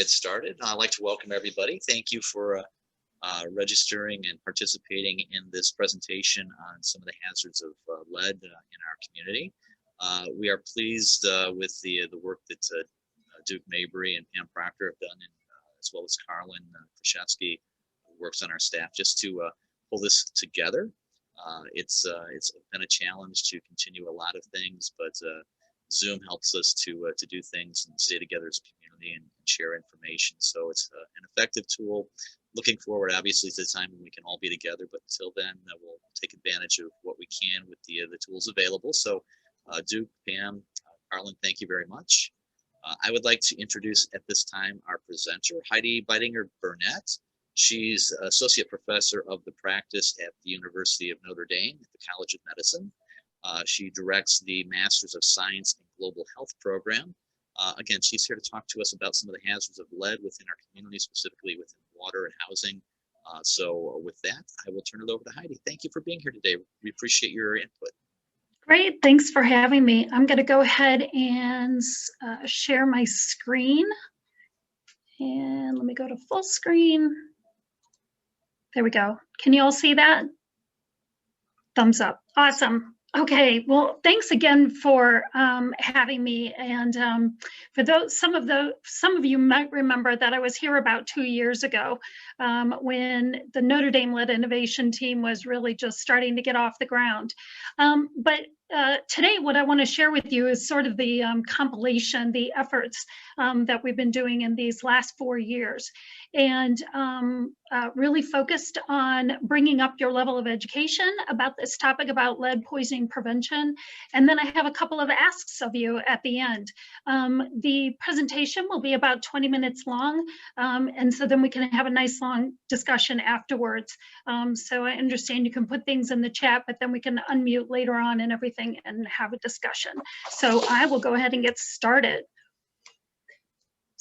get started. I'd like to welcome everybody. Thank you for registering and participating in this presentation on some of the hazards of lead in our community. We are pleased with the work that Duke Mabry and Pam Proctor have done, as well as Carlin Kraszewski, who works on our staff, just to pull this together. It's been a challenge to continue a lot of things, but Zoom helps us to do things and stay together as a community and share information. So it's an effective tool. Looking forward, obviously, to the time when we can all be together, but until then, we'll take advantage of what we can with the tools available. So Duke, Pam, Carlin, thank you very much. I would like to introduce at this time our presenter, Heidi Beidinger-Burnett. She's Associate Professor of the Practice at the University of Notre Dame at the College of Medicine. She directs the Masters of Science in Global Health program. Again, she's here to talk to us about some of the hazards of lead within our community, specifically within water and housing. So with that, I will turn it over to Heidi. Thank you for being here today. We appreciate your input. Great, thanks for having me. I'm going to go ahead and share my screen. And let me go to full screen. There we go. Can you all see that? Thumbs up. Awesome. Okay, well, thanks again for having me. And for those, some of you might remember that I was here about 2 years ago when the Notre Dame Lead Innovation Team was really just starting to get off the ground. But today, what I want to share with you is sort of the compilation, the efforts that we've been doing in these last 4 years, and really focused on bringing up your level of education about this topic about lead poisoning prevention. And then I have a couple of asks of you at the end. The presentation will be about 20 minutes long, and so then we can have a nice long discussion afterwards. So I understand you can put things in the chat, but then we can unmute later on and everything and have a discussion. So I will go ahead and get started.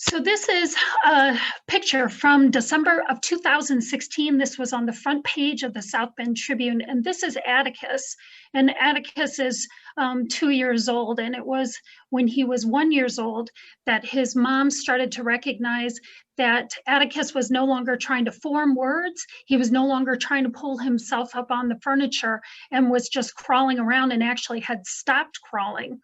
So this is a picture from December of 2016. This was on the front page of the South Bend Tribune, and this is Atticus. And Atticus is 2 years old, and it was when he was 1 year old that his mom started to recognize that Atticus was no longer trying to form words. He was no longer trying to pull himself up on the furniture and was just crawling around, and actually had stopped crawling.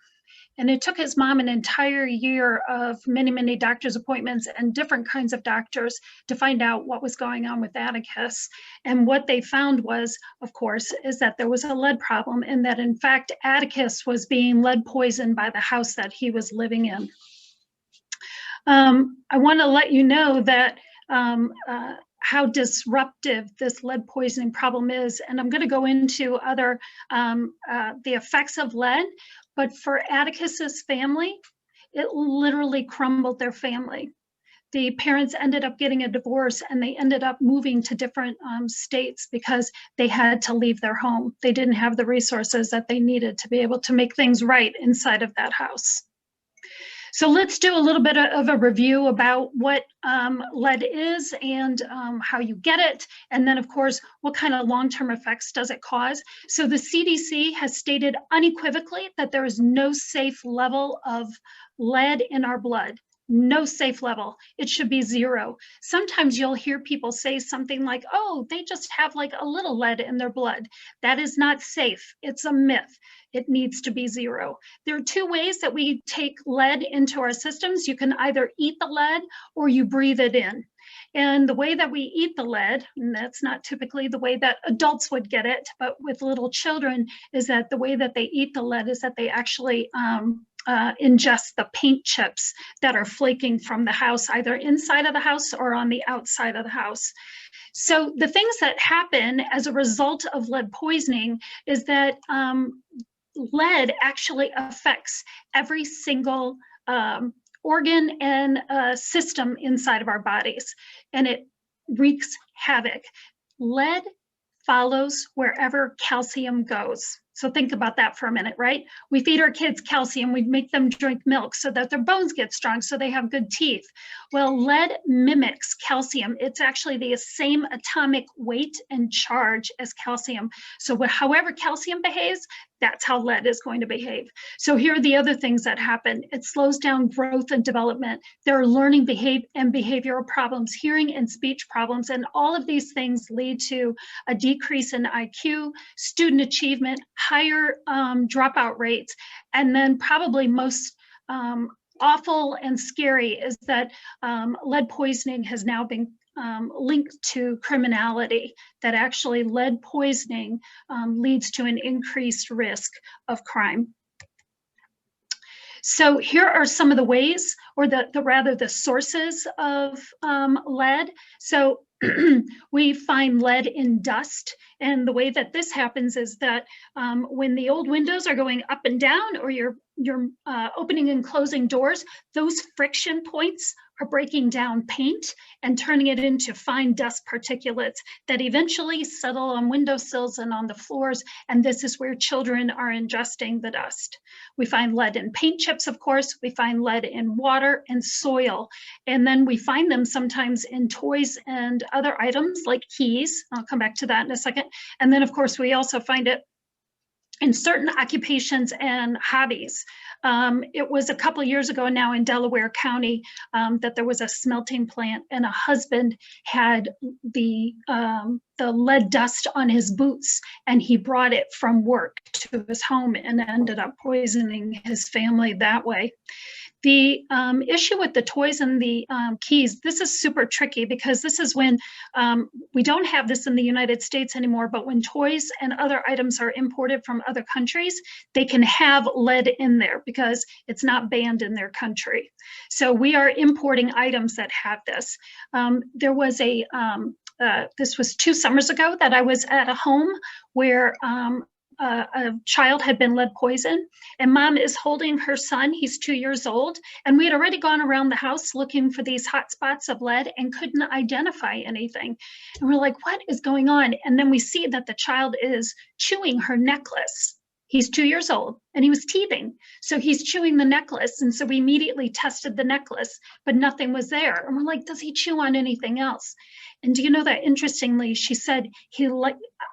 And it took his mom an entire year of many, many doctor's appointments and different kinds of doctors to find out what was going on with Atticus. And what they found was, of course, is that there was a lead problem, and that in fact, Atticus was being lead poisoned by the house that he was living in. I want to let you know that how disruptive this lead poisoning problem is. And I'm going to go into other, the effects of lead. But for Atticus's family, it literally crumbled their family. The parents ended up getting a divorce, and they ended up moving to different states because they had to leave their home. They didn't have the resources that they needed to be able to make things right inside of that house. So let's do a little bit of a review about what lead is and how you get it. And then, of course, what kind of long-term effects does it cause? So the CDC has stated unequivocally that there is no safe level of lead in our blood. No safe level. It should be 0. Sometimes you'll hear people say something like, oh, they just have like a little lead in their blood. That is not safe. It's a myth. It needs to be 0. There are 2 ways that we take lead into our systems. You can either eat the lead or you breathe it in. And the way that we eat the lead, and that's not typically the way that adults would get it, but with little children, is that the way that they eat the lead is that they actually ingest the paint chips that are flaking from the house, either inside of the house or on the outside of the house. So the things that happen as a result of lead poisoning is that lead actually affects every single organ and system inside of our bodies, and it wreaks havoc. Lead follows wherever calcium goes. So think about that for a minute, right? We feed our kids calcium, we make them drink milk so that their bones get strong, so they have good teeth. Well, lead mimics calcium. It's actually the same atomic weight and charge as calcium. So however calcium behaves, That's how lead is going to behave. So here are the other things that happen. It slows down growth and development. There are learning and behavioral problems, hearing and speech problems, and all of these things lead to a decrease in IQ, student achievement, higher dropout rates, and then probably most awful and scary is that lead poisoning has now been linked to criminality, that actually lead poisoning leads to an increased risk of crime. So here are some of the ways, or the sources of lead. So we find lead in dust. And the way that this happens is that when the old windows are going up and down, or you're opening and closing doors, those friction points are breaking down paint and turning it into fine dust particulates that eventually settle on windowsills and on the floors. And this is where children are ingesting the dust. We find lead in paint chips, of course. We find lead in water and soil. And then we find them sometimes in toys and other items like keys. I'll come back to that in a second. And then, of course, we also find it in certain occupations and hobbies. It was a couple of years ago now in Delaware County that there was a smelting plant, and a husband had the lead dust on his boots, and he brought it from work to his home and ended up poisoning his family that way. The issue with the toys and the keys, this is super tricky because this is when we don't have this in the United States anymore, but when toys and other items are imported from other countries, they can have lead in there because it's not banned in their country. So we are importing items that have this. There was this was 2 summers ago that I was at a home where a child had been lead poisoned, and mom is holding her son. He's 2 years old, and we had already gone around the house looking for these hot spots of lead and couldn't identify anything. And we're like, what is going on? And then we see that the child is chewing her necklace. He's 2 years old and he was teething. So he's chewing the necklace. And so we immediately tested the necklace, but nothing was there. And we're like, does he chew on anything else? And do you know that interestingly, she said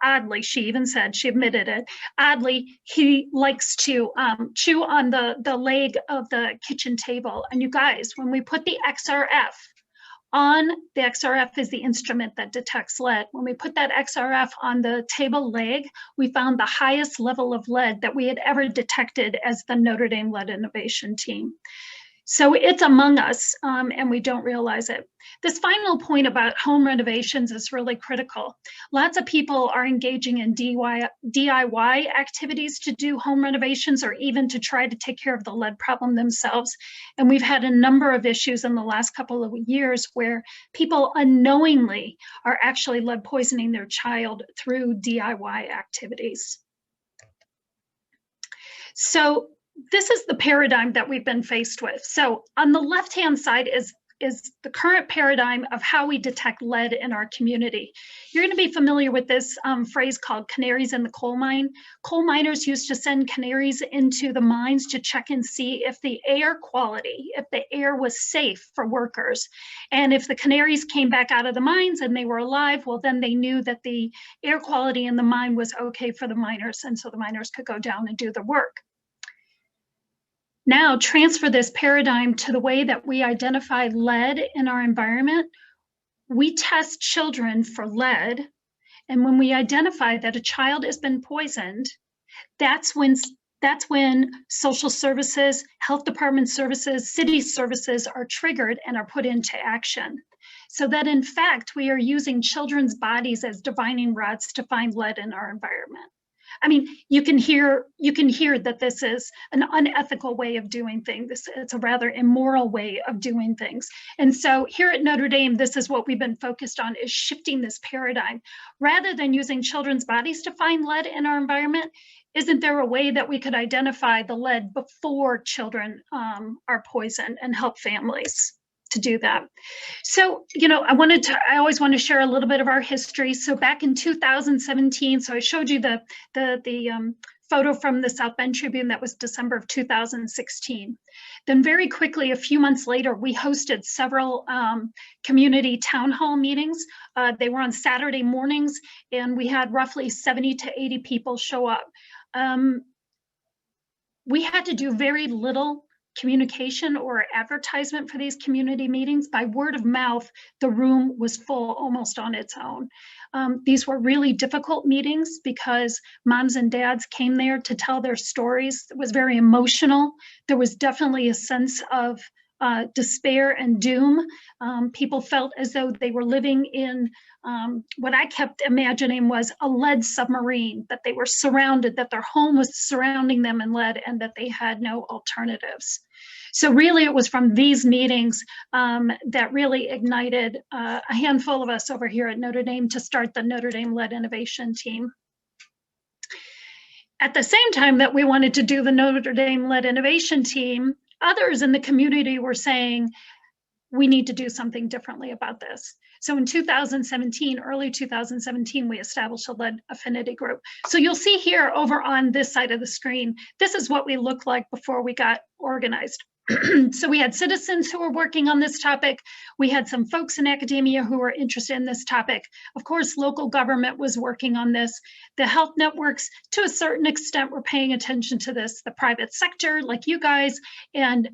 oddly, she even said, she admitted it, oddly, he likes to chew on the leg of the kitchen table. And you guys, when we put the XRF on, the XRF is the instrument that detects lead. When we put that XRF on the table leg, we found the highest level of lead that we had ever detected as the Notre Dame Lead Innovation Team. So it's among us, and we don't realize it. This final point about home renovations is really critical. Lots of people are engaging in DIY activities to do home renovations, or even to try to take care of the lead problem themselves. And we've had a number of issues in the last couple of years where people unknowingly are actually lead poisoning their child through DIY activities. So this is the paradigm that we've been faced with. So on the left-hand side is the current paradigm of how we detect lead in our community. You're going to be familiar with this phrase called canaries in the coal mine. Coal miners used to send canaries into the mines to check and see if the air quality, if the air was safe for workers. And if the canaries came back out of the mines and they were alive, well, then they knew that the air quality in the mine was okay for the miners. And so the miners could go down and do the work. Now transfer this paradigm to the way that we identify lead in our environment. We test children for lead, and when we identify that a child has been poisoned, that's when social services, health department services, city services are triggered and are put into action. So that in fact, we are using children's bodies as divining rods to find lead in our environment. I mean, you can hear that this is an unethical way of doing things. It's a rather immoral way of doing things. And so here at Notre Dame, this is what we've been focused on, is shifting this paradigm. Rather than using children's bodies to find lead in our environment, isn't there a way that we could identify the lead before children are poisoned and help families to do that? So, you know, I always want to share a little bit of our history. So back in 2017, so I showed you the photo from the South Bend Tribune. That was December of 2016. Then very quickly, a few months later, we hosted several community town hall meetings. They were on Saturday mornings, and we had roughly 70 to 80 people show up. we had to do very little communication or advertisement for these community meetings. By word of mouth, the room was full almost on its own. These were really difficult meetings because moms and dads came there to tell their stories. It was very emotional. There was definitely a sense of despair and doom. People felt as though they were living in what I kept imagining was a lead submarine, that they were surrounded, that their home was surrounding them in lead, and that they had no alternatives. So really it was from these meetings that really ignited a handful of us over here at Notre Dame to start the Notre Dame Lead Innovation Team. At the same time that we wanted to do the Notre Dame Lead Innovation Team, others in the community were saying, we need to do something differently about this. So in 2017, early 2017, we established a lead affinity group. So you'll see here over on this side of the screen, this is what we looked like before we got organized. So we had citizens who were working on this topic. We had some folks in academia who were interested in this topic. Of course, local government was working on this. The health networks, to a certain extent, were paying attention to this. The private sector, like you guys, and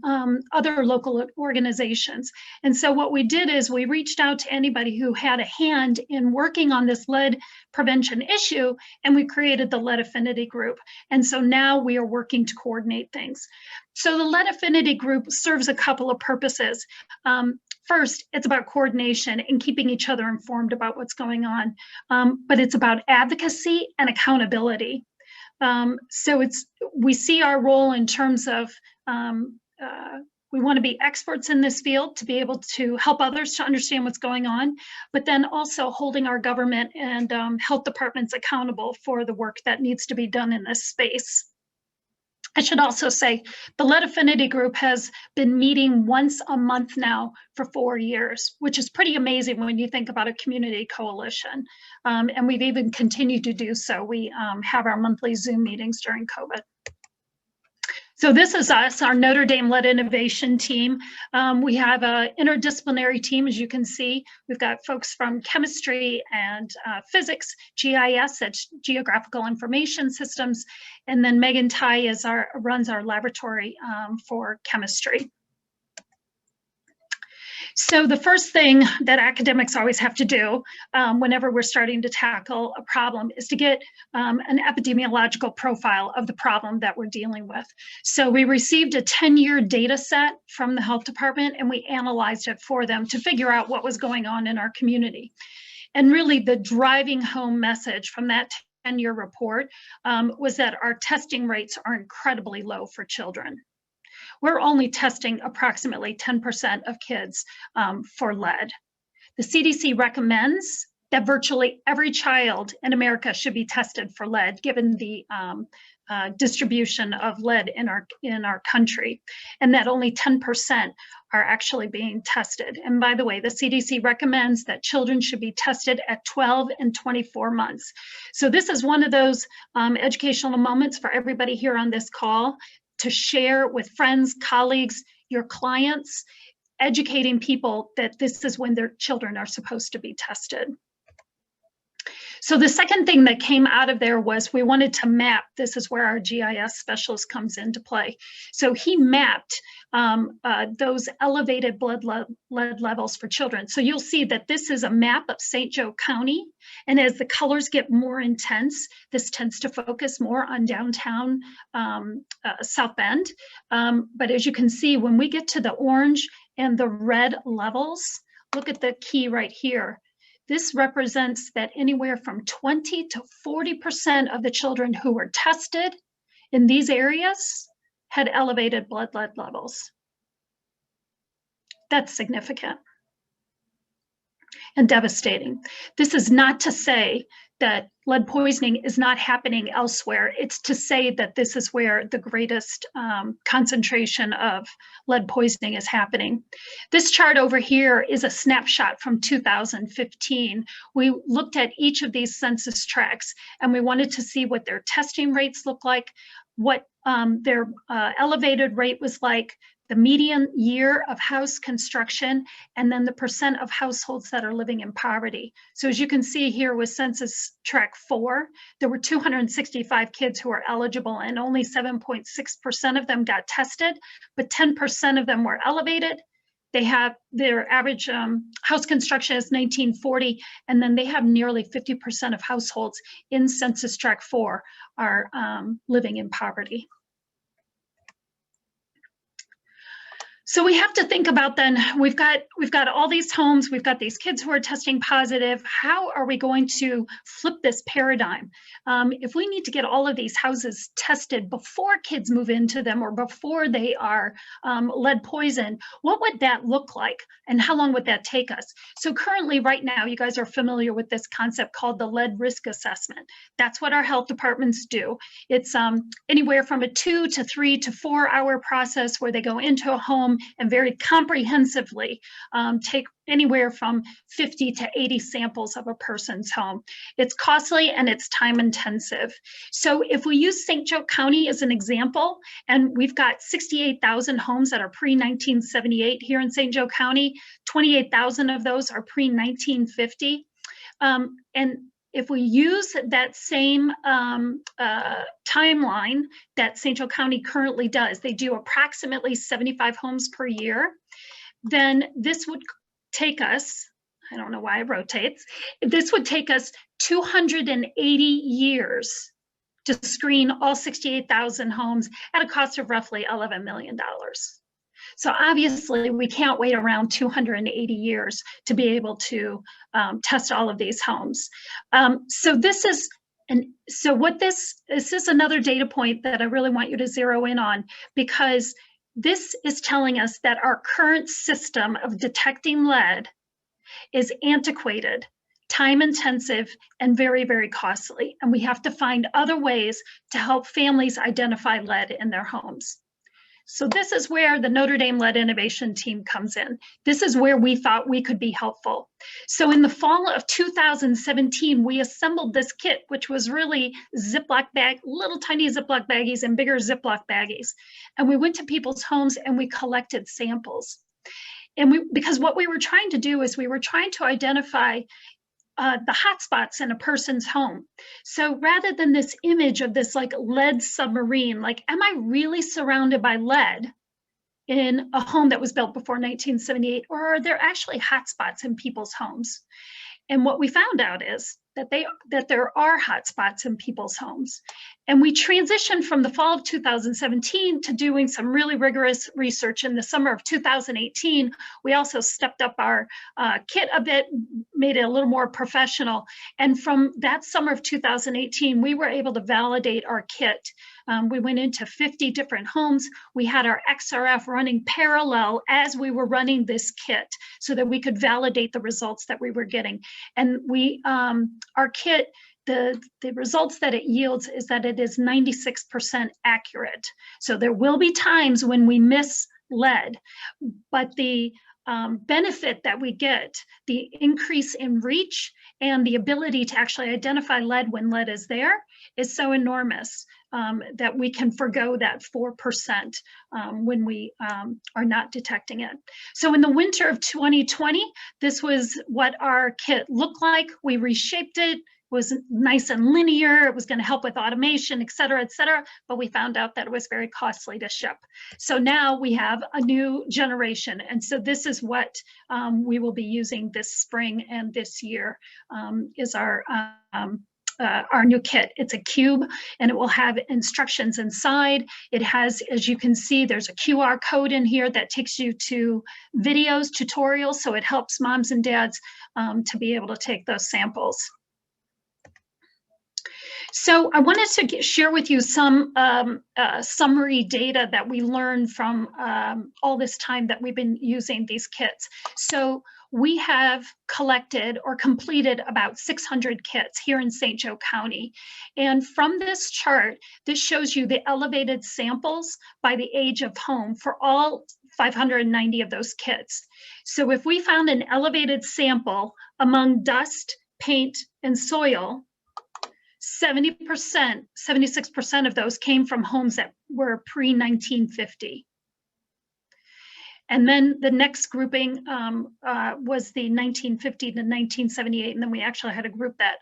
other local organizations. And so what we did is we reached out to anybody who had a hand in working on this lead prevention issue, and we created the Lead Affinity Group. And so now we are working to coordinate things. So the Lead Affinity Group serves a couple of purposes. First, it's about coordination and keeping each other informed about what's going on, but it's about advocacy and accountability. So we see our role in terms of we want to be experts in this field to be able to help others to understand what's going on, but then also holding our government and health departments accountable for the work that needs to be done in this space. I should also say the Lead Affinity Group has been meeting once a month now for 4 years, which is pretty amazing when you think about a community coalition. And we've even continued to do so. We have our monthly Zoom meetings during COVID. So this is us, our Notre Dame Lead Innovation Team. We have an interdisciplinary team, as you can see. We've got folks from chemistry and physics, GIS, that's Geographical Information Systems, and then Megan Tai runs our laboratory for chemistry. So the first thing that academics always have to do whenever we're starting to tackle a problem is to get an epidemiological profile of the problem that we're dealing with. So we received a 10-year data set from the health department, and we analyzed it for them to figure out what was going on in our community. And really the driving home message from that 10-year report was that our testing rates are incredibly low for children. We're only testing approximately 10% of kids for lead. The CDC recommends that virtually every child in America should be tested for lead, given the distribution of lead in our country, and that only 10% are actually being tested. And by the way, the CDC recommends that children should be tested at 12 and 24 months. So this is one of those educational moments for everybody here on this call, to share with friends, colleagues, your clients, educating people that this is when their children are supposed to be tested. So the second thing that came out of there was we wanted to map, this is where our GIS specialist comes into play. So he mapped those elevated lead levels for children. So you'll see that this is a map of St. Joe County. And as the colors get more intense, this tends to focus more on downtown South Bend. But as you can see, when we get to the orange and the red levels, look at the key right here. This represents that anywhere from 20 to 40% of the children who were tested in these areas had elevated blood lead levels. That's significant and devastating. This is not to say that lead poisoning is not happening elsewhere. It's to say that this is where the greatest concentration of lead poisoning is happening. This chart over here is a snapshot from 2015. We looked at each of these census tracts, and we wanted to see what their testing rates look like, what their elevated rate was like, the median year of house construction, and then the percent of households that are living in poverty. So as you can see here with census tract 4, there were 265 kids who were eligible, and only 7.6% of them got tested, but 10% of them were elevated. They have their average house construction is 1940, and then they have nearly 50% of households in census tract 4 are living in poverty. So we have to think about then, we've got all these homes, we've got these kids who are testing positive. How are we going to flip this paradigm? If we need to get all of these houses tested before kids move into them or before they are lead poisoned, what would that look like? And how long would that take us? So currently, right now, you guys are familiar with this concept called the lead risk assessment. That's what our health departments do. It's anywhere from a 2 to 3 to 4 hour process where they go into a home and very comprehensively take anywhere from 50 to 80 samples of a person's home. It's costly and it's time intensive. So if we use St. Joe County as an example, and we've got 68,000 homes that are pre-1978 here in St. Joe County, 28,000 of those are pre-1950. And if we use that same timeline that St. Joe County currently does, they do approximately 75 homes per year, then this would take us, I don't know why it rotates, this would take us 280 years to screen all 68,000 homes at a cost of roughly $11 million. So obviously we can't wait around 280 years to be able to test all of these homes. So this is another data point that I really want you to zero in on, because this is telling us that our current system of detecting lead is antiquated, time intensive, and very, very costly. And we have to find other ways to help families identify lead in their homes. So this is where the Notre Dame Lead Innovation Team comes in. This is where we thought we could be helpful. So in the fall of 2017, we assembled this kit, which was really Ziploc bag, little tiny Ziploc baggies and bigger Ziploc baggies. And we went to people's homes and we collected samples. And because what we were trying to do is we were trying to identify the hotspots in a person's home. So rather than this image of this like lead submarine, like, am I really surrounded by lead in a home that was built before 1978, or are there actually hotspots in people's homes? And what we found out is that there are hotspots in people's homes. And we transitioned from the fall of 2017 to doing some really rigorous research in the summer of 2018. We also stepped up our kit a bit, made it a little more professional. And from that summer of 2018, we were able to validate our kit. We went into 50 different homes. We had our XRF running parallel as we were running this kit so that we could validate the results that we were getting. And our kit, the results that it yields is that it is 96% accurate. So there will be times when we miss lead, but the benefit that we get, the increase in reach and the ability to actually identify lead when lead is there is so enormous that we can forgo that 4% when we are not detecting it. So in the winter of 2020, this was what our kit looked like. We reshaped it. Was nice and linear. It was going to help with automation, et cetera, but we found out that it was very costly to ship. So now we have a new generation. And so this is what we will be using this spring and this year is our new kit. It's a cube and it will have instructions inside. It has, as you can see, there's a QR code in here that takes you to videos, tutorials. So it helps moms and dads to be able to take those samples. So I wanted to share with you some summary data that we learned from all this time that we've been using these kits. So we have collected or completed about 600 kits here in St. Joe County. And from this chart, this shows you the elevated samples by the age of home for all 590 of those kits. So if we found an elevated sample among dust, paint, and soil, 70%, 76% of those came from homes that were pre-1950. And then the next grouping was the 1950 to 1978, and then we actually had a group that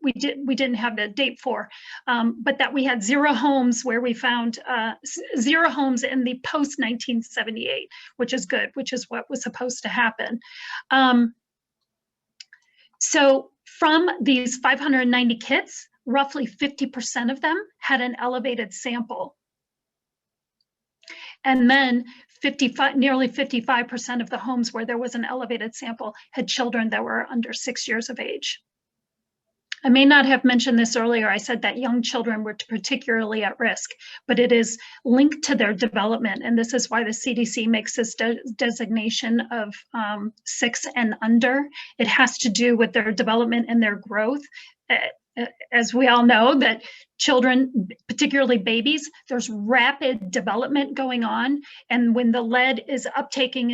we didn't have the date for, but that we had 0 homes where we found 0 homes in the post 1978, which is good, which is what was supposed to happen. So from these 590 kits, roughly 50% of them had an elevated sample. And then nearly 55% of the homes where there was an elevated sample had children that were under 6 years of age. I may not have mentioned this earlier. I said that young children were particularly at risk, but it is linked to their development. And this is why the CDC makes this designation of 6 and under. It has to do with their development and their growth. As we all know, that children, particularly babies, there's rapid development going on, and when the lead is uptaking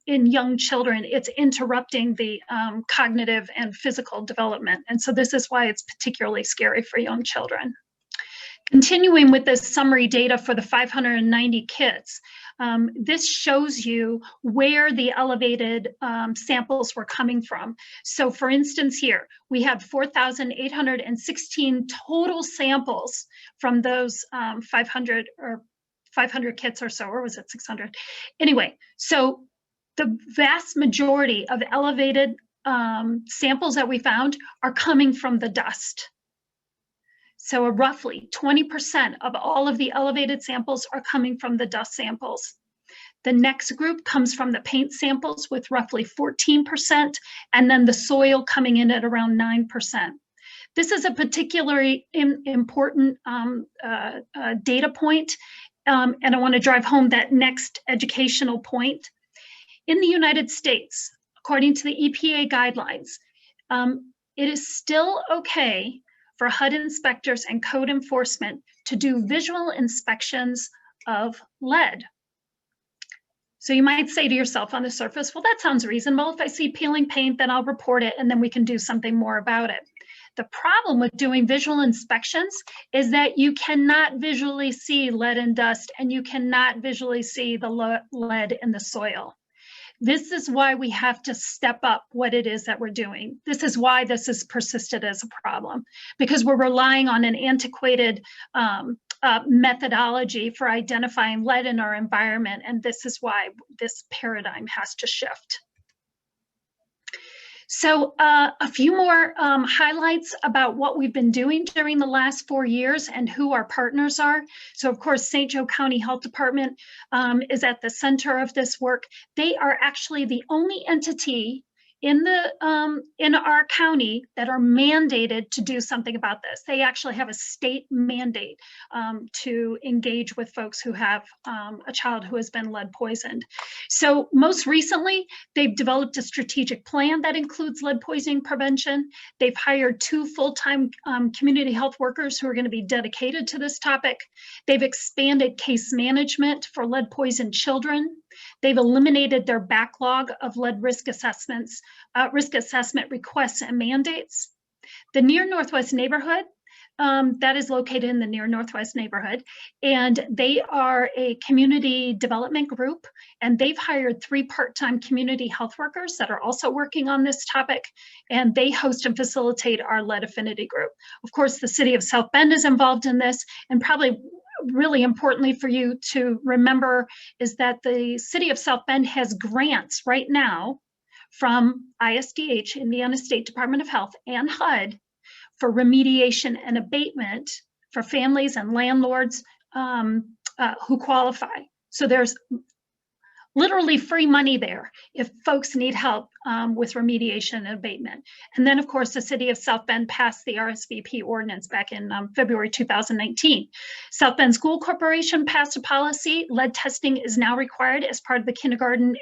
in young children, it's interrupting the cognitive and physical development, and so this is why it's particularly scary for young children. Continuing with this summary data for the 590 kits, this shows you where the elevated samples were coming from. So for instance, here, we had 4,816 total samples from those 500 kits or so, or was it 600? Anyway, so the vast majority of elevated samples that we found are coming from the dust. So roughly 20% of all of the elevated samples are coming from the dust samples. The next group comes from the paint samples with roughly 14%, and then the soil coming in at around 9%. This is a particularly important data point, and I want to drive home that next educational point. In the United States, according to the EPA guidelines, it is still okay for HUD inspectors and code enforcement to do visual inspections of lead. So you might say to yourself on the surface, well, that sounds reasonable. If I see peeling paint, then I'll report it and then we can do something more about it. The problem with doing visual inspections is that you cannot visually see lead and dust, and you cannot visually see the lead in the soil. This is why we have to step up what it is that we're doing. This is why this has persisted as a problem, because we're relying on an antiquated methodology for identifying lead in our environment, and this is why this paradigm has to shift. So a few more highlights about what we've been doing during the last 4 years and who our partners are. So of course, St. Joe County Health Department is at the center of this work. They are actually the only entity in our county that are mandated to do something about this. They actually have a state mandate to engage with folks who have a child who has been lead poisoned. So most recently, they've developed a strategic plan that includes lead poisoning prevention. They've hired 2 full-time community health workers who are going to be dedicated to this topic. They've expanded case management for lead poisoned children. They've eliminated their backlog of lead risk assessment requests and mandates. The Near Northwest neighborhood, that is located in the Near Northwest neighborhood, and they are a community development group, and they've hired 3 part-time community health workers that are also working on this topic, and they host and facilitate our lead affinity group. Of course, the city of South Bend is involved in this, and probably really importantly for you to remember is that the city of South Bend has grants right now from ISDH, Indiana State Department of Health, and HUD for remediation and abatement for families and landlords who qualify. So there's literally free money there if folks need help with remediation and abatement. And then, of course, the city of South Bend passed the RSVP ordinance back in February 2019. South Bend School Corporation passed a policy. Lead testing is now required as part of the kindergarten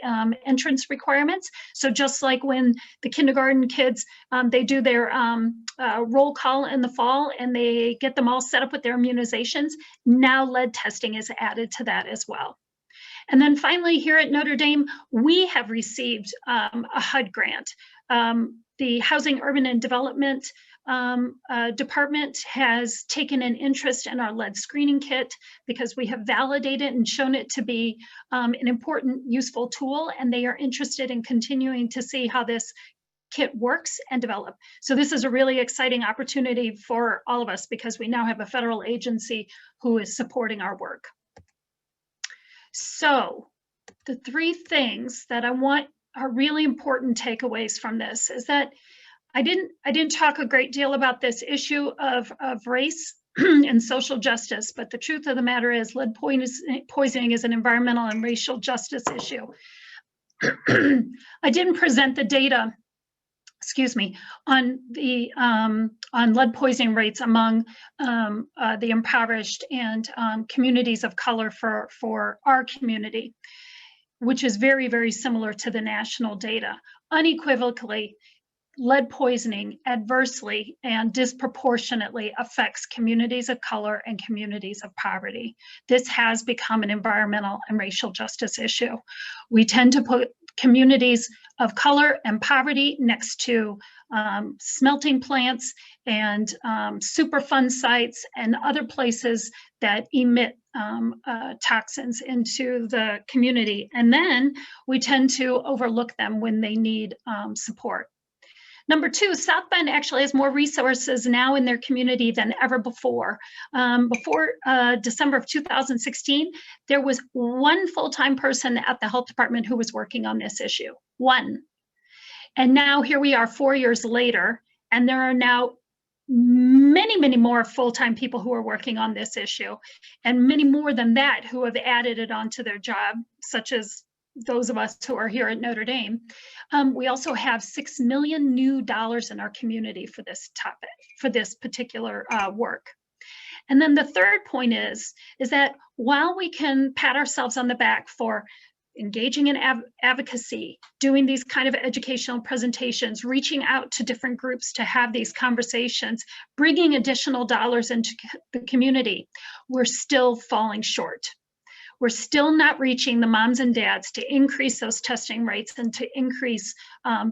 entrance requirements. So just like when the kindergarten kids, they do their roll call in the fall and they get them all set up with their immunizations, now lead testing is added to that as well. And then finally, here at Notre Dame, we have received a HUD grant. The Housing, Urban, and Development department has taken an interest in our lead screening kit because we have validated and shown it to be an important, useful tool, and they are interested in continuing to see how this kit works and develop. So this is a really exciting opportunity for all of us because we now have a federal agency who is supporting our work. So the three things that I want are really important takeaways from this is that I didn't talk a great deal about this issue of race and social justice, but the truth of the matter is lead poisoning is an environmental and racial justice issue. I didn't present the data, excuse me, on the on lead poisoning rates among the impoverished and communities of color for our community, which is very, very similar to the national data. Unequivocally, lead poisoning adversely and disproportionately affects communities of color and communities of poverty. This has become an environmental and racial justice issue. We tend to put communities of color and poverty next to smelting plants and Superfund sites and other places that emit toxins into the community. And then we tend to overlook them when they need support. Number two, South Bend actually has more resources now in their community than ever before. Before December of 2016, there was one full-time person at the health department who was working on this issue, one. And now here we are 4 years later, and there are now many, many more full-time people who are working on this issue, and many more than that who have added it onto their job, such as those of us who are here at Notre Dame. We also have $6 million new dollars in our community for this topic, for this particular work. And then the third point is that while we can pat ourselves on the back for engaging in advocacy, doing these kind of educational presentations, reaching out to different groups to have these conversations, bringing additional dollars into the community, we're still falling short. We're still not reaching the moms and dads to increase those testing rates and to increase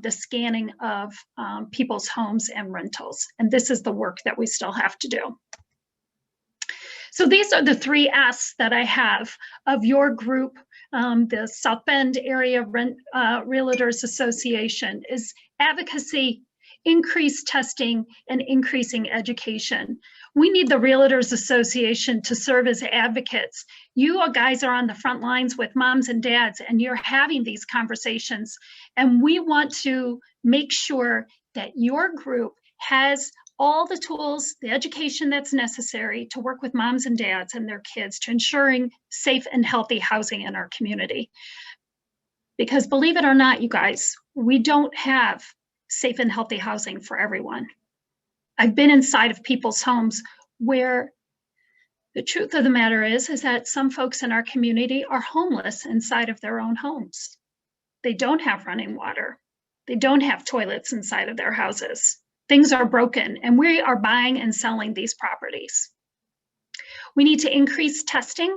the scanning of people's homes and rentals. And this is the work that we still have to do. So these are the three asks that I have of your group, the South Bend Area Realtors Association, is advocacy, increased testing, and increasing education. We need the Realtors Association to serve as advocates. You guys are on the front lines with moms and dads, and you're having these conversations. And we want to make sure that your group has all the tools, the education that's necessary to work with moms and dads and their kids to ensuring safe and healthy housing in our community. Because believe it or not, you guys, we don't have safe and healthy housing for everyone. I've been inside of people's homes where the truth of the matter is that some folks in our community are homeless inside of their own homes. They don't have running water. They don't have toilets inside of their houses. Things are broken, and we are buying and selling these properties. We need to increase testing.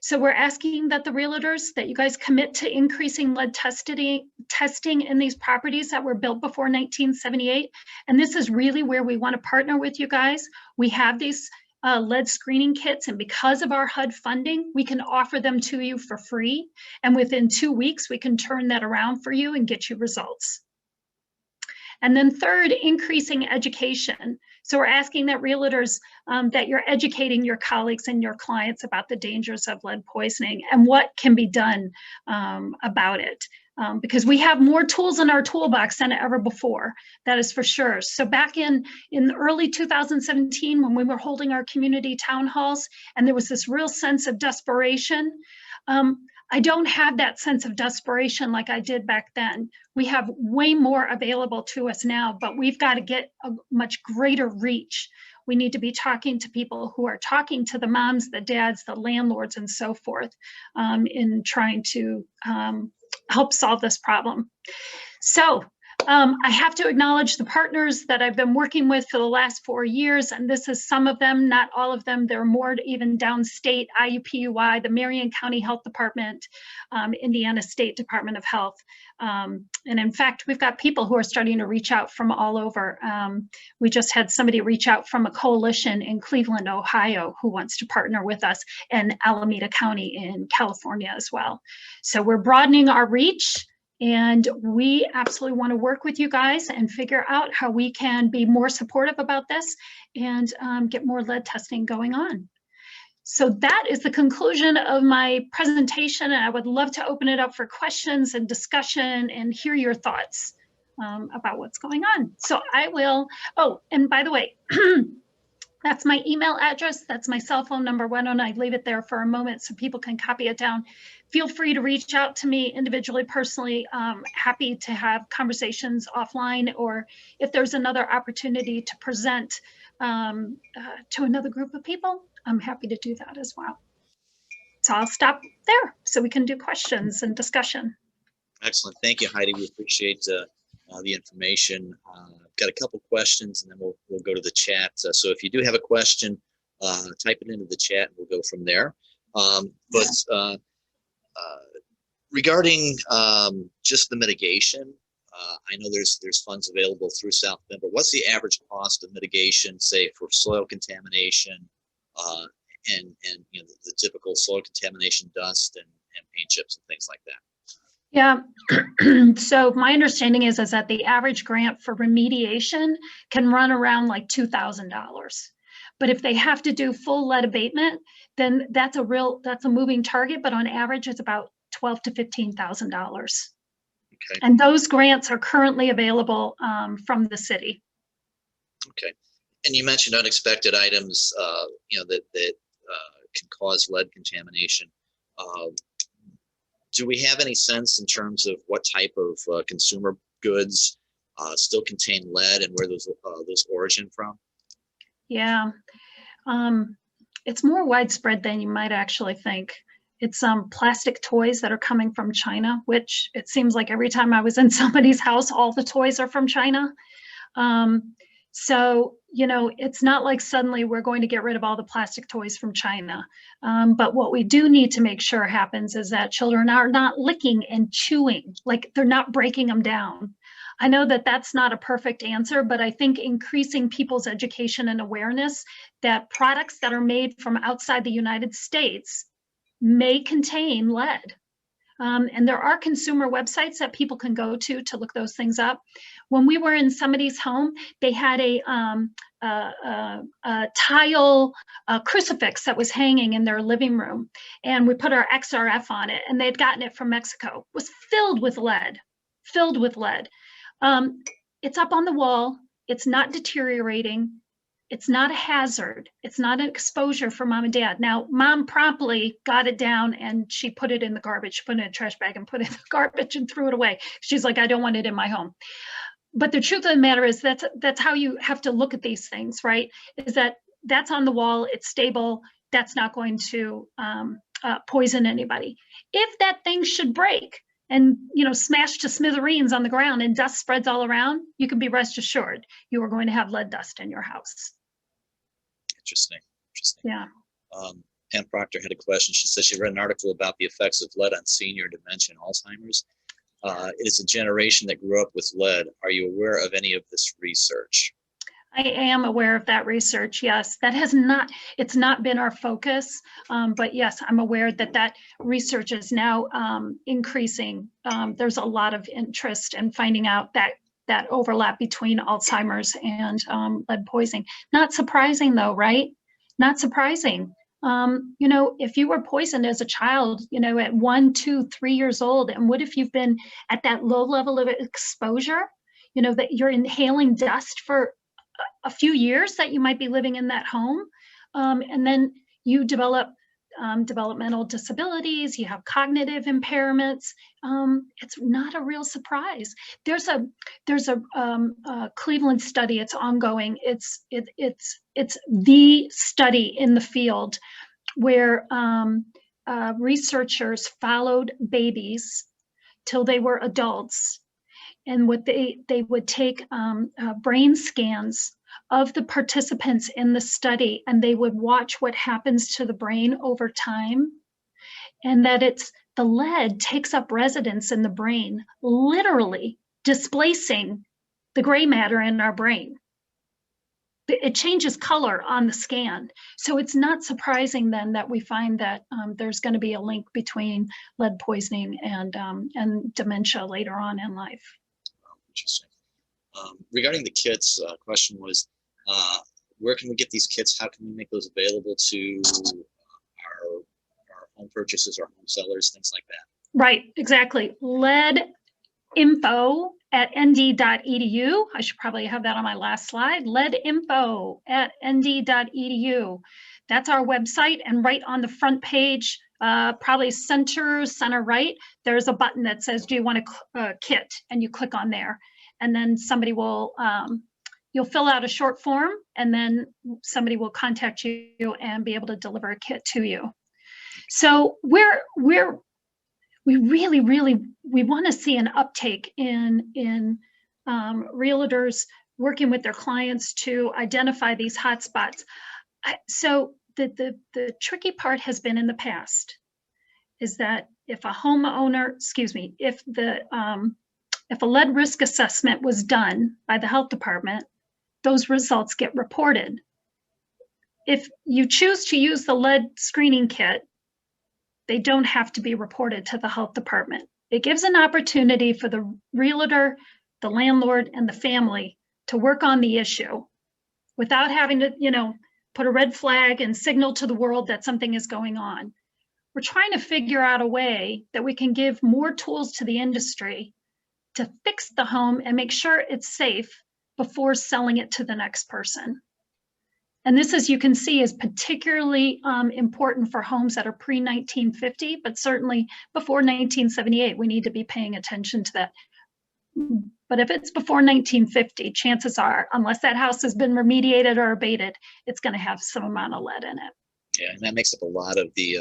So we're asking that the realtors, that you guys commit to increasing lead testing in these properties that were built before 1978. And this is really where we want to partner with you guys. We have these lead screening kits, and because of our HUD funding, we can offer them to you for free. And within 2 weeks, we can turn that around for you and get you results. And then third, increasing education. So we're asking that realtors, that you're educating your colleagues and your clients about the dangers of lead poisoning and what can be done about it. Because we have more tools in our toolbox than ever before, that is for sure. So back in early 2017, when we were holding our community town halls, and there was this real sense of desperation, I don't have that sense of desperation like I did back then. We have way more available to us now, but we've got to get a much greater reach. We need to be talking to people who are talking to the moms, the dads, the landlords, and so forth in trying to help solve this problem. So I have to acknowledge the partners that I've been working with for the last 4 years, and this is some of them, not all of them. There are more even downstate, IUPUI, the Marion County Health Department, Indiana State Department of Health. And in fact, we've got people who are starting to reach out from all over. We just had somebody reach out from a coalition in Cleveland, Ohio, who wants to partner with us, and Alameda County in California as well. So we're broadening our reach. And we absolutely want to work with you guys and figure out how we can be more supportive about this and get more lead testing going on. So that is the conclusion of my presentation. And I would love to open it up for questions and discussion and hear your thoughts about what's going on. So I will, oh, and by the way, that's my email address. That's my cell phone number. Why don't I leave it there for a moment so people can copy it down? Feel free to reach out to me individually, personally. Happy to have conversations offline, or if there's another opportunity to present to another group of people, I'm happy to do that as well. So I'll stop there so we can do questions and discussion. Excellent. Thank you, Heidi. We appreciate the information. Got a couple questions, and then we'll go to the chat. So if you do have a question, type it into the chat, and we'll go from there. Regarding just the mitigation, I know there's funds available through South Bend, but what's the average cost of mitigation, say, for soil contamination and you know the typical soil contamination, dust and paint chips and things like that? Yeah, so my understanding is that the average grant for remediation can run around like $2,000. But if they have to do full lead abatement, then that's a moving target, but on average it's about $12,000 to $15,000. Okay. And those grants are currently available from the city. Okay. And you mentioned unexpected items, you know, that can cause lead contamination. Do we have any sense in terms of what type of consumer goods still contain lead and where those origin from? Yeah, it's more widespread than you might actually think. It's plastic toys that are coming from China, which it seems like every time I was in somebody's house, all the toys are from China. So, you know, it's not like suddenly we're going to get rid of all the plastic toys from China. But what we do need to make sure happens is that children are not licking and chewing, like they're not breaking them down. I know that that's not a perfect answer, but I think increasing people's education and awareness that products that are made from outside the United States may contain lead. And there are consumer websites that people can go to look those things up. When we were in somebody's home, they had a tile crucifix that was hanging in their living room, and we put our XRF on it, and they'd gotten it from Mexico. It was filled with lead, filled with lead. It's up on the wall. It's not deteriorating. It's not a hazard. It's not an exposure for mom and dad. Now, mom promptly got it down and she put it in the garbage, she put it in a trash bag and put it in the garbage and threw it away. She's like, I don't want it in my home. But the truth of the matter is that's how you have to look at these things, right? Is that's on the wall, it's stable, that's not going to poison anybody. If that thing should break and, you know, smash to smithereens on the ground and dust spreads all around, you can be rest assured you are going to have lead dust in your house. Interesting. Yeah. Pam Proctor had a question. She said she read an article about the effects of lead on senior dementia and Alzheimer's. It is a generation that grew up with lead. Are you aware of any of this research? I am aware of that research. Yes, it's not been our focus, but yes, I'm aware that research is now increasing. There's a lot of interest in finding out that overlap between Alzheimer's and lead poisoning. Not surprising though, right? Not surprising. You know, if you were poisoned as a child, you know, at 1, 2, 3 years old, and what if you've been at that low level of exposure, you know, that you're inhaling dust for a few years that you might be living in that home, and then you develop developmental disabilities, you have cognitive impairments. It's not a real surprise. There's a Cleveland study. It's ongoing. It's the study in the field where researchers followed babies till they were adults And what they would take brain scans of the participants in the study, and they would watch what happens to the brain over time, and that the lead takes up residence in the brain, literally displacing the gray matter in our brain. It changes color on the scan. So it's not surprising then that we find that there's going to be a link between lead poisoning and dementia later on in life. Interesting. Regarding the kits, question was, where can we get these kits? How can we make those available to our home purchases, our home sellers, things like that? Right, exactly. Lead info at nd.edu. I should probably have that on my last slide. Lead info at nd.edu. That's our website, and right on the front page, probably center right, there's a button that says, do you want a kit? And you click on there, and then somebody will, you'll fill out a short form, and then somebody will contact you and be able to deliver a kit to you. So we really want to see an uptake in realtors working with their clients to identify these hotspots. So the tricky part has been in the past is that if a homeowner, if a lead risk assessment was done by the health department, those results get reported. If you choose to use the lead screening kit, they don't have to be reported to the health department. It gives an opportunity for the realtor, the landlord, and the family to work on the issue without having to, put a red flag and signal to the world that something is going on. We're trying to figure out a way that we can give more tools to the industry to fix the home and make sure it's safe before selling it to the next person. And this, as you can see, is particularly important for homes that are pre-1950, but certainly before 1978, we need to be paying attention to that. But if it's before 1950, chances are, unless that house has been remediated or abated, it's going to have some amount of lead in it. Yeah, and that makes up a lot of the,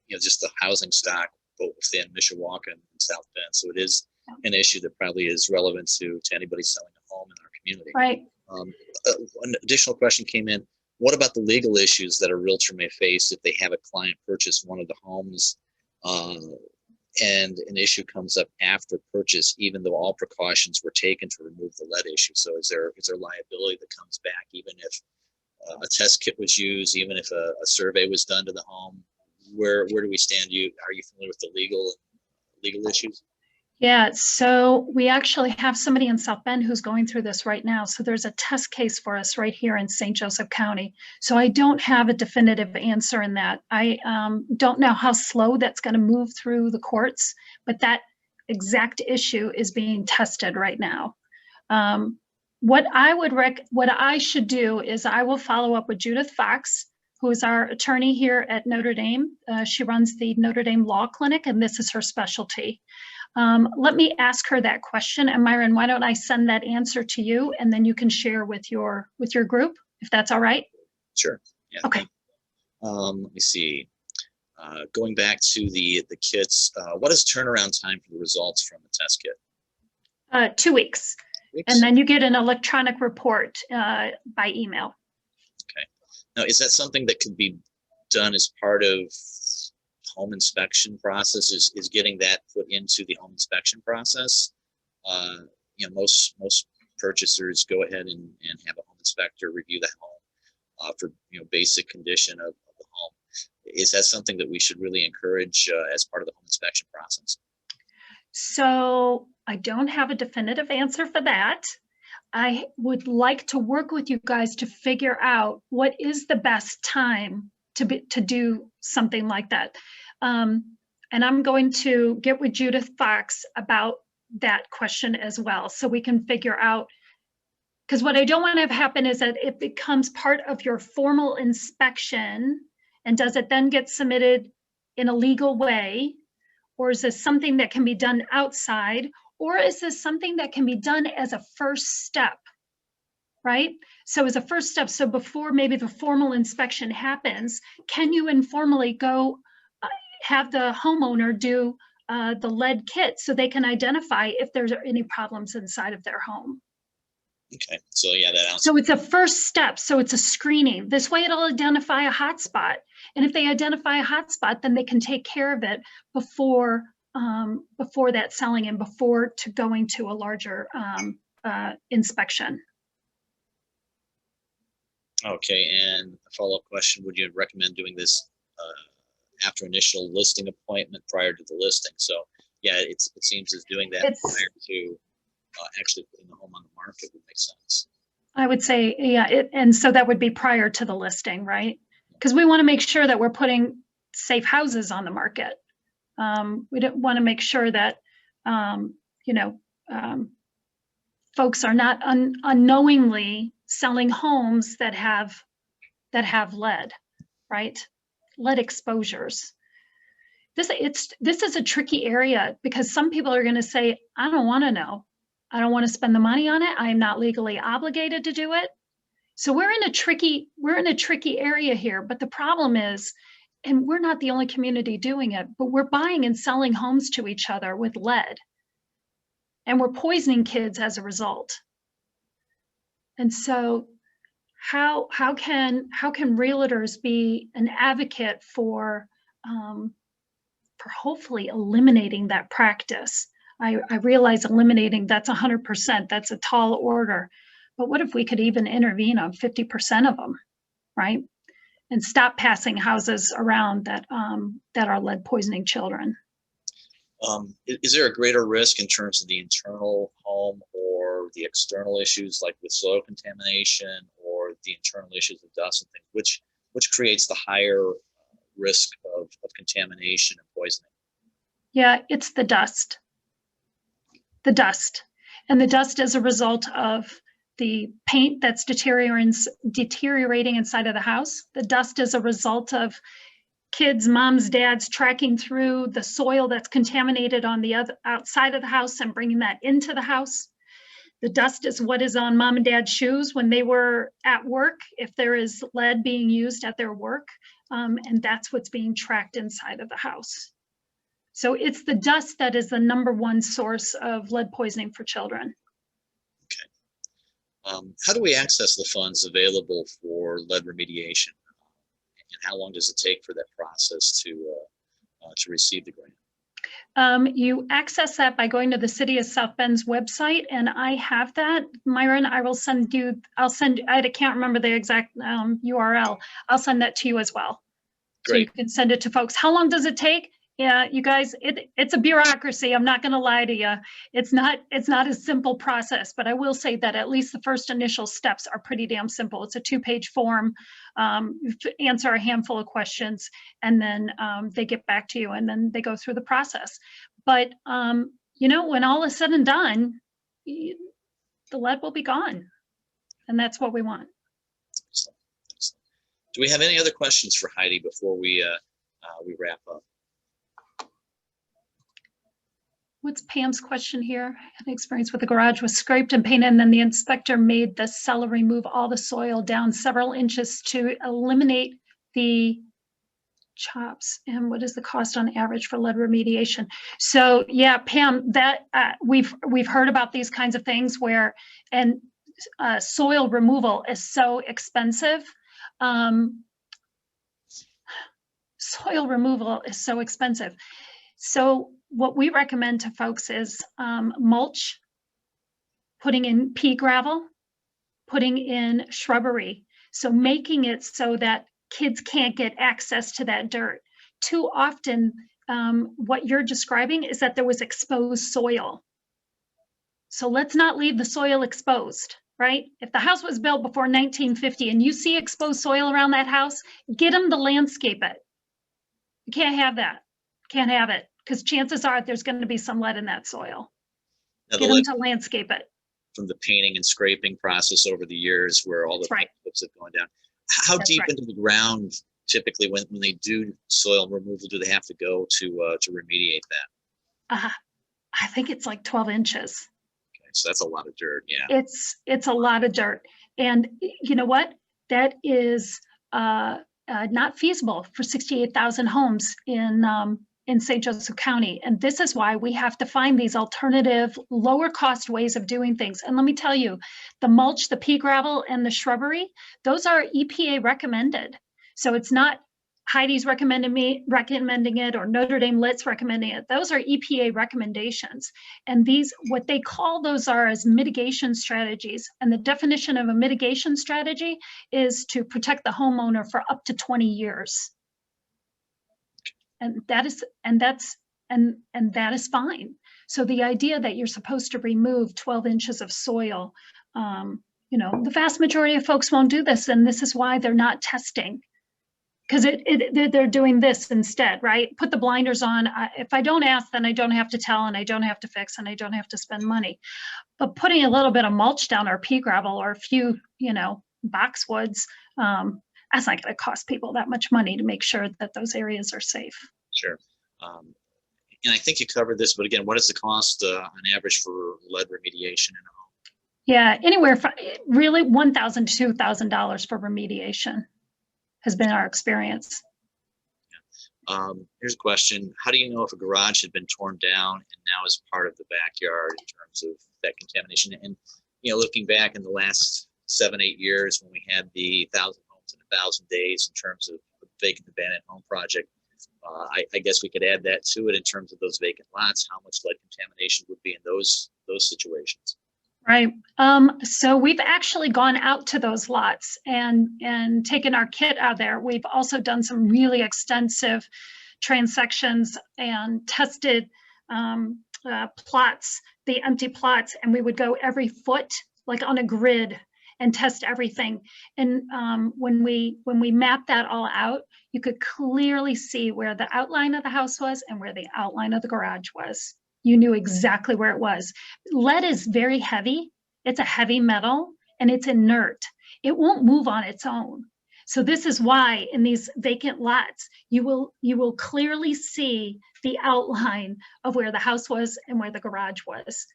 just the housing stock, both within Mishawaka and South Bend. So it is an issue that probably is relevant to anybody selling a home in our community. Right. An additional question came in. What about the legal issues that a realtor may face if they have a client purchase one of the homes and an issue comes up after purchase, even though all precautions were taken to remove the lead issue? So is there liability that comes back even if a test kit was used, even if a survey was done to the home? Where do we stand? Are you familiar with the legal issues? Yeah, so we actually have somebody in South Bend who's going through this right now. So there's a test case for us right here in St. Joseph County. So I don't have a definitive answer in that. I don't know how slow that's going to move through the courts, but that exact issue is being tested right now. What I should do is I will follow up with Judith Fox, who is our attorney here at Notre Dame. She runs the Notre Dame Law Clinic, and this is her specialty. Let me ask her that question. And Myron, why don't I send that answer to you, and then you can share with your group, if that's all right? Sure. Yeah. Okay. Let me see. Going back to the kits, what is turnaround time for the results from the test kit? 2 weeks. And then you get an electronic report by email. Okay. Now, is that something that could be done as part of home inspection process? Is getting that put into the home inspection process? Most purchasers go ahead and have a home inspector review the home for basic condition of the home. Is that something that we should really encourage as part of the home inspection process? So I don't have a definitive answer for that. I would like to work with you guys to figure out what is the best time to do something like that. And I'm going to get with Judith Fox about that question as well, so we can figure out, because what I don't want to have happen is that it becomes part of your formal inspection, and does it then get submitted in a legal way? Or is this something that can be done outside? Or is this something that can be done as a first step, right? So as a first step, so before maybe the formal inspection happens, can you informally go have the homeowner do the lead kit so they can identify if there's any problems inside of their home. Okay, so yeah, that answers. So it's a first step. So it's a screening. This way it'll identify a hotspot. And if they identify a hotspot, then they can take care of it before that selling and before to going to a larger inspection. Okay, and a follow-up question, would you recommend doing this after initial listing appointment prior to the listing? So yeah, it seems as doing that prior to actually putting the home on the market would make sense. I would say, yeah, and so that would be prior to the listing, right? Because we want to make sure that we're putting safe houses on the market. We don't want to make sure that, folks are not unknowingly selling homes that have lead, right? Lead exposures. This is a tricky area because some people are going to say, I don't want to know. I don't want to spend the money on it. I am not legally obligated to do it. So we're in a tricky area here. But the problem is, and we're not the only community doing it, but we're buying and selling homes to each other with lead. And we're poisoning kids as a result. And so how can realtors be an advocate for hopefully eliminating that practice? I realize eliminating, that's 100%, that's a tall order. But what if we could even intervene on 50% of them, right? And stop passing houses around that are lead poisoning children. Is there a greater risk in terms of the internal home or the external issues like with soil contamination or the internal issues of dust and things? Which creates the higher risk of contamination and poisoning? Yeah, it's the dust. The dust. And the dust is a result of the paint that's deteriorating inside of the house. The dust is a result of kids, moms, dads tracking through the soil that's contaminated on the outside of the house and bringing that into the house. The dust is what is on mom and dad's shoes when they were at work, if there is lead being used at their work, and that's what's being tracked inside of the house. So it's the dust that is the #1 source of lead poisoning for children. Okay. How do we access the funds available for lead remediation? And how long does it take for that process to receive the grant? You access that by going to the City of South Bend's website, and I have that. Myron, I can't remember the exact URL. I'll send that to you as well. Great. So you can send it to folks. How long does it take? Yeah, you guys, it's a bureaucracy. I'm not going to lie to you. It's not a simple process, but I will say that at least the first initial steps are pretty damn simple. It's a 2-page form. You answer a handful of questions, and then they get back to you, and then they go through the process. But when all is said and done, the lead will be gone, and that's what we want. Excellent. Excellent. Do we have any other questions for Heidi before we wrap up? What's Pam's question here? An experience with the garage was scraped and painted, and then the inspector made the seller remove all the soil down several inches to eliminate the chops. And what is the cost on average for lead remediation? So yeah, Pam, that we've heard about these kinds of things where, and soil removal is so expensive. Soil removal is so expensive. So what we recommend to folks is mulch, putting in pea gravel, putting in shrubbery. So making it so that kids can't get access to that dirt. Too often, what you're describing is that there was exposed soil. So let's not leave the soil exposed, right? If the house was built before 1950 and you see exposed soil around that house, get them to landscape it. You can't have that. Can't have it. Because chances are there's going to be some lead in that soil. Now, Get them to landscape it. From the painting and scraping process over the years where all the paint clips have gone down. How deep into the ground typically when they do soil removal do they have to go to remediate that? I think it's like 12 inches. Okay, so that's a lot of dirt, yeah. It's a lot of dirt. And you know what? That is not feasible for 68,000 homes in in St. Joseph County. And this is why we have to find these alternative, lower cost ways of doing things. And let me tell you, the mulch, the pea gravel, and the shrubbery, those are EPA recommended. So it's not Heidi's recommending it, or Notre Dame Lit's recommending it. Those are EPA recommendations. And these, what they call those are as mitigation strategies. And the definition of a mitigation strategy is to protect the homeowner for up to 20 years. And that is fine. So the idea that you're supposed to remove 12 inches of soil, you know, the vast majority of folks won't do this, and this is why they're not testing. Because they're doing this instead, right? Put the blinders on. If I don't ask, then I don't have to tell, and I don't have to fix, and I don't have to spend money. But putting a little bit of mulch down, or pea gravel, or a few, you know, boxwoods, that's not going to cost people that much money to make sure that those areas are safe. Sure. And I think you covered this, but again, what is the cost on average for lead remediation in a home? Yeah, anywhere from really $1,000 to $2,000 for remediation has been our experience. Here's a question. How do you know if a garage had been torn down and now is part of the backyard in terms of that contamination? And, you know, looking back in the last 7-8 years when we had the 1,000 homes in 1,000 days in terms of the vacant abandoned home project, I guess we could add that to it in terms of those vacant lots, how much lead contamination would be in those situations. Right. So we've actually gone out to those lots and taken our kit out there. We've also done some really extensive transections and tested plots, the empty plots, and we would go every foot, like on a grid, and test everything. And when we mapped that all out, you could clearly see where the outline of the house was and where the outline of the garage was. You knew exactly where it was. Lead is very heavy. It's a heavy metal and it's inert. It won't move on its own. So this is why in these vacant lots, you will clearly see the outline of where the house was and where the garage was,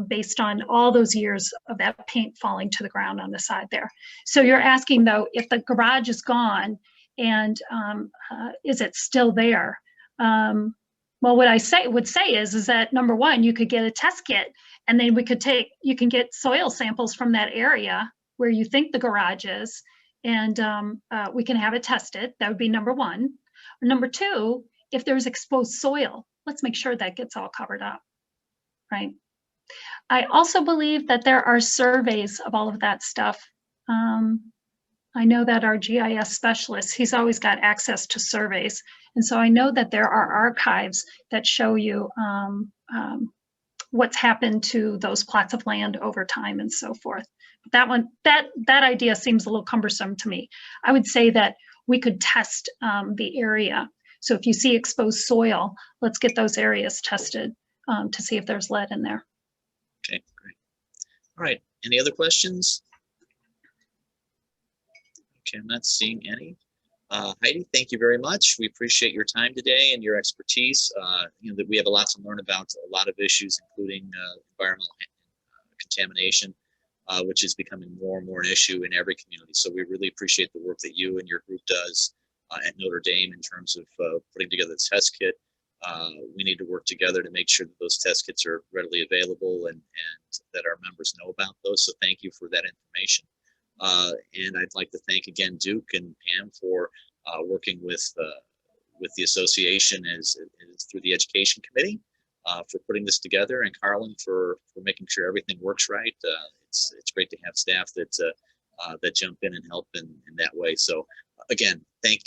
based on all those years of that paint falling to the ground on the side there. So you're asking though, if the garage is gone and is it still there? Well, what I would say is that number one, you could get a test kit, and then you can get soil samples from that area where you think the garage is, and we can have it tested. That would be number one. Number two, if there's exposed soil, let's make sure that gets all covered up, right? I also believe that there are surveys of all of that stuff. I know that our GIS specialist, he's always got access to surveys. And so I know that there are archives that show you what's happened to those plots of land over time and so forth. But that idea seems a little cumbersome to me. I would say that we could test the area. So if you see exposed soil, let's get those areas tested to see if there's lead in there. Okay, great. All right, any other questions? Okay, I'm not seeing any. Heidi, thank you very much. We appreciate your time today and your expertise. You know, that we have a lot to learn about a lot of issues, including environmental contamination, which is becoming more and more an issue in every community. So we really appreciate the work that you and your group does at Notre Dame in terms of putting together the test kit. We need to work together to make sure that those test kits are readily available and that our members know about those. So thank you for that information. And I'd like to thank again Duke and Pam for working with the association as through the education committee for putting this together, and Carlin for making sure everything works right. It's great to have staff that jump in and help in that way. So again, thank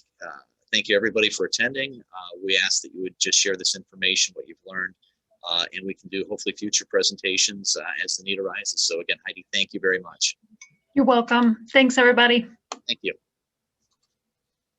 you everybody for attending. We ask that you would just share this information, what you've learned, and we can do hopefully future presentations as the need arises. So again, Heidi, thank you very much. You're welcome. Thanks, everybody. Thank you.